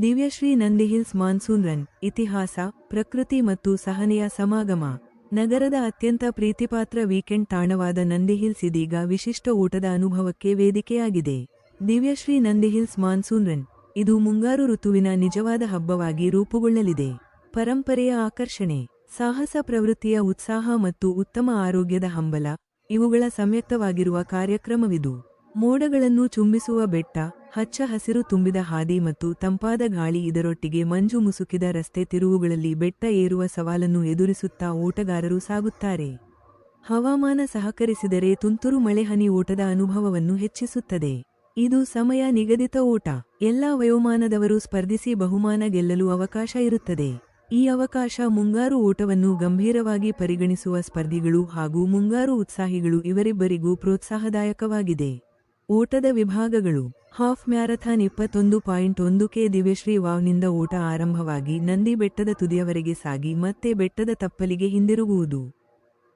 Divyashree Nandi hills monsoon run ಇತಿಹಾಸ, ಪ್ರಕೃತಿ ಮತ್ತು ಸಹನೆಯ ಸಮಾಗಮ. ನಗರದ ಅತ್ಯಂತ ಪ್ರೀತಿಪಾತ್ರ ವೀಕೆಂಡ್ ತಾಣವಾದ ನಂದಿ ಹಿಲ್ಸ್ ಇದೀಗ ವಿಶಿಷ್ಟ ಓಟದ ಅನುಭವಕ್ಕೆ ವೇದಿಕೆಯಾಗಿದೆ. Divyashree Nandi hills monsoon run ಇದು ಮುಂಗಾರು ಋತುವಿನ ನಿಜವಾದ ಹಬ್ಬವಾಗಿ ರೂಪುಗೊಳ್ಳಲಿದೆ. ಪರಂಪರೆಯ ಆಕರ್ಷಣೆ, ಸಾಹಸ ಪ್ರವೃತ್ತಿಯ ಉತ್ಸಾಹ ಮತ್ತು ಉತ್ತಮ ಆರೋಗ್ಯದ ಹಂಬಲ ಇವುಗಳ ಸಂಯುಕ್ತವಾಗಿರುವ ಕಾರ್ಯಕ್ರಮವಿದು. ಮೋಡಗಳನ್ನು ಚುಂಬಿಸುವ ಬೆಟ್ಟ, ಹಚ್ಚ ಹಸಿರು ತುಂಬಿದ ಹಾದಿ ಮತ್ತು ತಂಪಾದ ಗಾಳಿ, ಇದರೊಟ್ಟಿಗೆ ಮಂಜು ಮುಸುಕಿದ ರಸ್ತೆ ತಿರುವುಗಳಲ್ಲಿ ಬೆಟ್ಟ ಏರುವ ಸವಾಲನ್ನು ಎದುರಿಸುತ್ತಾ ಓಟಗಾರರು ಸಾಗುತ್ತಾರೆ. ಹವಾಮಾನ ಸಹಕರಿಸಿದರೆ ತುಂತುರು ಮಳೆಹನಿ ಓಟದ ಅನುಭವವನ್ನು ಹೆಚ್ಚಿಸುತ್ತದೆ. ಇದು ಸಮಯ ನಿಗದಿತ ಓಟ. ಎಲ್ಲಾ ವಯೋಮಾನದವರು ಸ್ಪರ್ಧಿಸಿ ಬಹುಮಾನ ಗೆಲ್ಲಲು ಅವಕಾಶ ಇರುತ್ತದೆ. ಈ ಅವಕಾಶ ಮುಂಗಾರು ಓಟವನ್ನು ಗಂಭೀರವಾಗಿ ಪರಿಗಣಿಸುವ ಸ್ಪರ್ಧಿಗಳು ಹಾಗೂ ಮುಂಗಾರು ಉತ್ಸಾಹಿಗಳು ಇವರಿಬ್ಬರಿಗೂ ಪ್ರೋತ್ಸಾಹದಾಯಕವಾಗಿದೆ. ಓಟದ ವಿಭಾಗಗಳು: ಹಾಫ್ ಮ್ಯಾರಥಾನ್ 21.1 ಕೆ. ದಿವ್ಯಶ್ರೀ ವಾವ್ನಿಂದ ಓಟ ಆರಂಭವಾಗಿ ನಂದಿ ಬೆಟ್ಟದ ತುದಿಯವರೆಗೆ ಸಾಗಿ ಮತ್ತೆ ಬೆಟ್ಟದ ತಪ್ಪಲಿಗೆ ಹಿಂದಿರುಗುವುದು.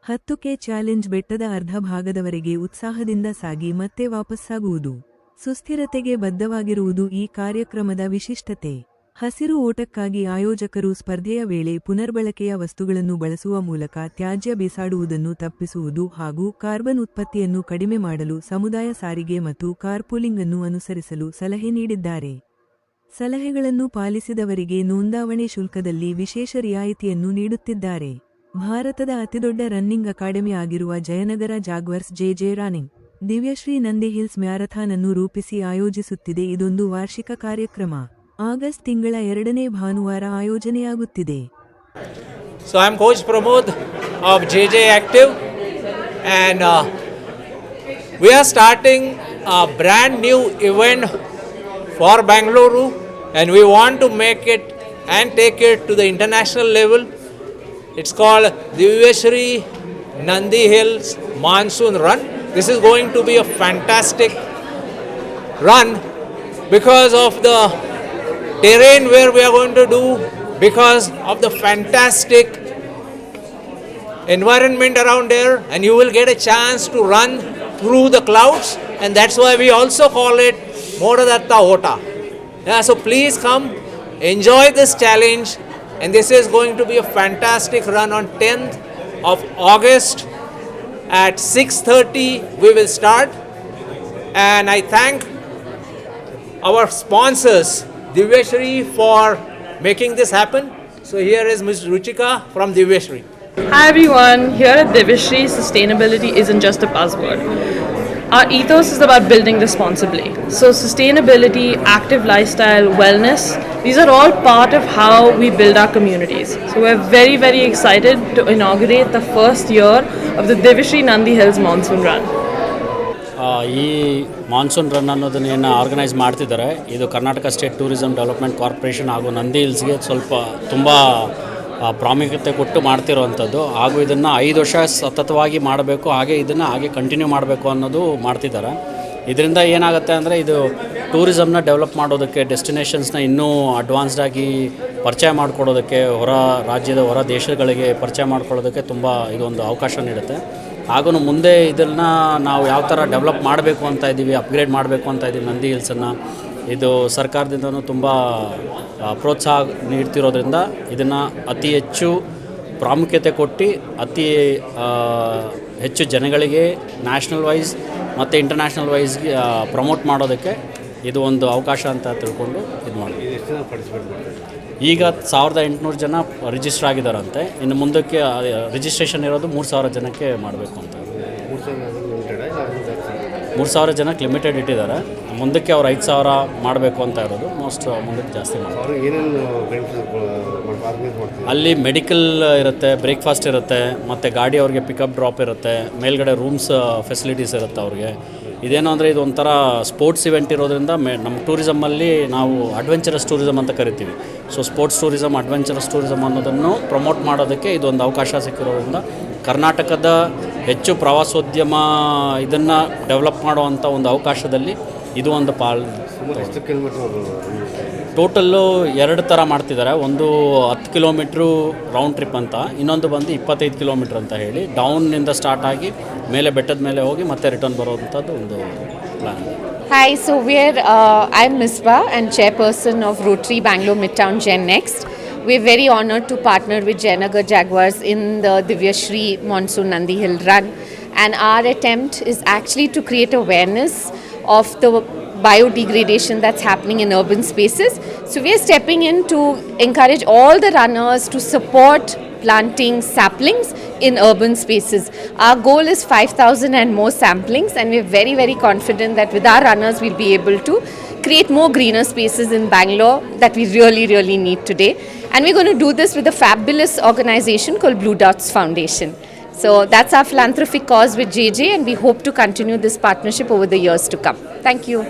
10 ಕೆ. ಚಾಲೆಂಜ್ ಬೆಟ್ಟದ ಅರ್ಧ ಭಾಗದವರೆಗೆ ಉತ್ಸಾಹದಿಂದ ಸಾಗಿ ಮತ್ತೆ ವಾಪಸ್ಸಾಗುವುದು. ಸುಸ್ಥಿರತೆಗೆ ಬದ್ಧವಾಗಿರುವುದು ಈ ಕಾರ್ಯಕ್ರಮದ ವಿಶಿಷ್ಟತೆ. ಹಸಿರು ಓಟಕ್ಕಾಗಿ ಆಯೋಜಕರು ಸ್ಪರ್ಧೆಯ ವೇಳೆ ಪುನರ್ಬಳಕೆಯ ವಸ್ತುಗಳನ್ನು ಬಳಸುವ ಮೂಲಕ ತ್ಯಾಜ್ಯ ಬಿಸಾಡುವುದನ್ನು ತಪ್ಪಿಸುವುದು ಹಾಗೂ ಕಾರ್ಬನ್ ಉತ್ಪತ್ತಿಯನ್ನು ಕಡಿಮೆ ಮಾಡಲು ಸಮುದಾಯ ಸಾರಿಗೆ ಮತ್ತು ಕಾರ್ಪೂಲಿಂಗ್ ಅನ್ನು ಅನುಸರಿಸಲು ಸಲಹೆ ನೀಡಿದ್ದಾರೆ. ಸಲಹೆಗಳನ್ನು ಪಾಲಿಸಿದವರಿಗೆ ನೋಂದಾವಣೆ ಶುಲ್ಕದಲ್ಲಿ ವಿಶೇಷ ರಿಯಾಯಿತಿಯನ್ನು ನೀಡುತ್ತಿದ್ದಾರೆ. ಭಾರತದ ಅತಿದೊಡ್ಡ ರನ್ನಿಂಗ್ ಅಕಾಡೆಮಿ ಆಗಿರುವ Jayanagar Jaguars J running Divyashree Nandi Hills marathon ಅನ್ನು ರೂಪಿಸಿ ಆಯೋಜಿಸುತ್ತಿದೆ. ಇದೊಂದು ವಾರ್ಷಿಕ ಕಾರ್ಯಕ್ರಮ. ಆಗಸ್ಟ್ ತಿಂಗಳ 2ನೇ ಭಾನುವಾರ ಆಯೋಜನೆಯಾಗುತ್ತಿದೆ. So I am Coach Pramod of JJ Active and we are starting a brand new event for Bangalore and we want to make it and take it to the international level. It's called Divyashri Nandi Hills Monsoon Run. This is going to be a fantastic run because of the terrain where we are going to do, because of the fantastic environment around there, and you will get a chance to run through the clouds, and that's why we also call it Modadatta Ota. Yeah, so please come, enjoy this challenge, and this is going to be a fantastic run on 10th of August at 6:30 we will start, and I thank our sponsors Divyashri for making this happen. So here is Ms. Ruchika from Divyashri. Hi everyone, here at Divyashri, sustainability isn't just a buzzword. Our ethos is about building responsibly. So sustainability, active lifestyle, wellness, these are all part of how we build our communities. So we're very, very excited to inaugurate the first year of the Divyashri Nandi Hills Monsoon Run. ಈ monsoon run ಅನ್ನೋದನ್ನು ಏನು organise ಮಾಡ್ತಿದ್ದಾರೆ, ಇದು Karnataka state tourism development corporation ಹಾಗೂ ನಂದಿ ಹಿಲ್ಸ್ಗೆ ತುಂಬ ಪ್ರಾಮುಖ್ಯತೆ ಕೊಟ್ಟು ಮಾಡ್ತಿರೋವಂಥದ್ದು. ಹಾಗೂ ಇದನ್ನು 5 ವರ್ಷ ಸತತವಾಗಿ ಮಾಡಬೇಕು, ಹಾಗೆ ಕಂಟಿನ್ಯೂ ಮಾಡಬೇಕು ಅನ್ನೋದು ಮಾಡ್ತಿದ್ದಾರೆ. ಇದರಿಂದ ಏನಾಗುತ್ತೆ ಅಂದರೆ ಇದು ಟೂರಿಸಮ್ನ ಡೆವಲಪ್ ಮಾಡೋದಕ್ಕೆ, ಡೆಸ್ಟಿನೇಷನ್ಸ್ನ ಇನ್ನೂ ಅಡ್ವಾನ್ಸ್ಡಾಗಿ ಪರಿಚಯ ಮಾಡಿಕೊಡೋದಕ್ಕೆ, ಹೊರ ರಾಜ್ಯದ ಹೊರ ದೇಶಗಳಿಗೆ ಪರಿಚಯ ಮಾಡ್ಕೊಳ್ಳೋದಕ್ಕೆ ತುಂಬ ಇದೊಂದು ಅವಕಾಶ ನೀಡುತ್ತೆ. ಹಾಗೂ ಮುಂದೆ ಇದನ್ನು ನಾವು ಯಾವ ಥರ ಡೆವಲಪ್ ಮಾಡಬೇಕು ಅಂತ ಇದ್ದೀವಿ, ಅಪ್ಗ್ರೇಡ್ ಮಾಡಬೇಕು ಅಂತ ಇದ್ದೀವಿ ನಂದಿ ಹಿಲ್ಸನ್ನು. ಇದು ಸರ್ಕಾರದಿಂದನೂ ತುಂಬ ಪ್ರೋತ್ಸಾಹ ನೀಡ್ತಿರೋದ್ರಿಂದ ಇದನ್ನು ಅತಿ ಹೆಚ್ಚು ಪ್ರಾಮುಖ್ಯತೆ ಕೊಟ್ಟು ಅತಿ ಹೆಚ್ಚು ಜನಗಳಿಗೆ ನ್ಯಾಷನಲ್ ವೈಸ್ ಮತ್ತು ಇಂಟರ್ನ್ಯಾಷನಲ್ ವೈಸ್ಗೆ ಪ್ರಮೋಟ್ ಮಾಡೋದಕ್ಕೆ ಇದು ಒಂದು ಅವಕಾಶ ಅಂತ ತಿಳ್ಕೊಂಡು ಇದು ಮಾಡಿ. ಈಗ 1800 ಜನ ರಿಜಿಸ್ಟರ್ ಆಗಿದ್ದಾರಂತೆ. ಇನ್ನು ಮುಂದಕ್ಕೆ ರಿಜಿಸ್ಟ್ರೇಷನ್ ಇರೋದು 3000 ಜನಕ್ಕೆ ಮಾಡಬೇಕು ಅಂತ. 3000 ಜನಕ್ಕೆ ಲಿಮಿಟೆಡ್ ಇಟ್ಟಿದ್ದಾರೆ. ಮುಂದಕ್ಕೆ ಅವ್ರು 5000 ಮಾಡಬೇಕು ಅಂತ ಇರೋದು. ಮುಂದಕ್ಕೆ ಜಾಸ್ತಿ ಮಾಡ್ತಾರೆ. ಅಲ್ಲಿ ಮೆಡಿಕಲ್ ಇರುತ್ತೆ, ಬ್ರೇಕ್ಫಾಸ್ಟ್ ಇರುತ್ತೆ, ಮತ್ತು ಗಾಡಿ ಅವ್ರಿಗೆ ಪಿಕಪ್ ಡ್ರಾಪ್ ಇರುತ್ತೆ, ಮೇಲ್ಗಡೆ ರೂಮ್ಸ್ ಫೆಸಿಲಿಟೀಸ್ ಇರುತ್ತೆ ಅವ್ರಿಗೆ. ಇದೇನು ಅಂದರೆ ಇದು ಒಂಥರ ಸ್ಪೋರ್ಟ್ಸ್ ಇವೆಂಟ್ ಇರೋದ್ರಿಂದ ನಮ್ಮ ಟೂರಿಸಮಲ್ಲಿ ನಾವು ಅಡ್ವೆಂಚರಸ್ ಟೂರಿಸಮ್ ಅಂತ ಕರಿತೀವಿ. So sports tourism, adventurous tourism ಅನ್ನೋದನ್ನು ಪ್ರಮೋಟ್ ಮಾಡೋದಕ್ಕೆ ಇದೊಂದು ಅವಕಾಶ ಸಿಕ್ಕಿರೋದ್ರಿಂದ ಕರ್ನಾಟಕದ ಹೆಚ್ಚು ಪ್ರವಾಸೋದ್ಯಮ ಇದನ್ನು ಡೆವಲಪ್ ಮಾಡುವಂಥ ಒಂದು ಅವಕಾಶದಲ್ಲಿ ಇದು ಒಂದು ಟೋಟಲ್ಲು 2 ಥರ ಮಾಡ್ತಿದ್ದಾರೆ. ಒಂದು 10 ಕಿಲೋಮೀಟ್ರು ರೌಂಡ್ ಟ್ರಿಪ್ ಅಂತ, ಇನ್ನೊಂದು ಬಂದು 25 ಕಿಲೋಮೀಟ್ರ್ ಅಂತ ಹೇಳಿ ಡೌನ್ನಿಂದ ಸ್ಟಾರ್ಟ್ ಆಗಿ ಮೇಲೆ ಬೆಟ್ಟದ ಮೇಲೆ ಹೋಗಿ ಮತ್ತೆ ರಿಟರ್ನ್ ಬರೋವಂಥದ್ದು ಒಂದು plan. Hi, so I'm Misbah and chairperson of Rotary Bangalore Midtown Gen Next. We're very honored to partner with Jayanagar Jaguars in the Divya Shri Monsoon Nandi Hill Run. And our attempt is actually to create awareness of the biodegradation that's happening in urban spaces. So we are stepping in to encourage all the runners to support planting saplings in urban spaces. Our goal is 5,000 and more samplings, and we're very, very confident that with our runners we'll be able to create more greener spaces in Bangalore that we really, really need today. And we're going to do this with a fabulous organization called Blue Dots Foundation. So that's our philanthropic cause with JJ, and we hope to continue this partnership over the years to come. Thank you.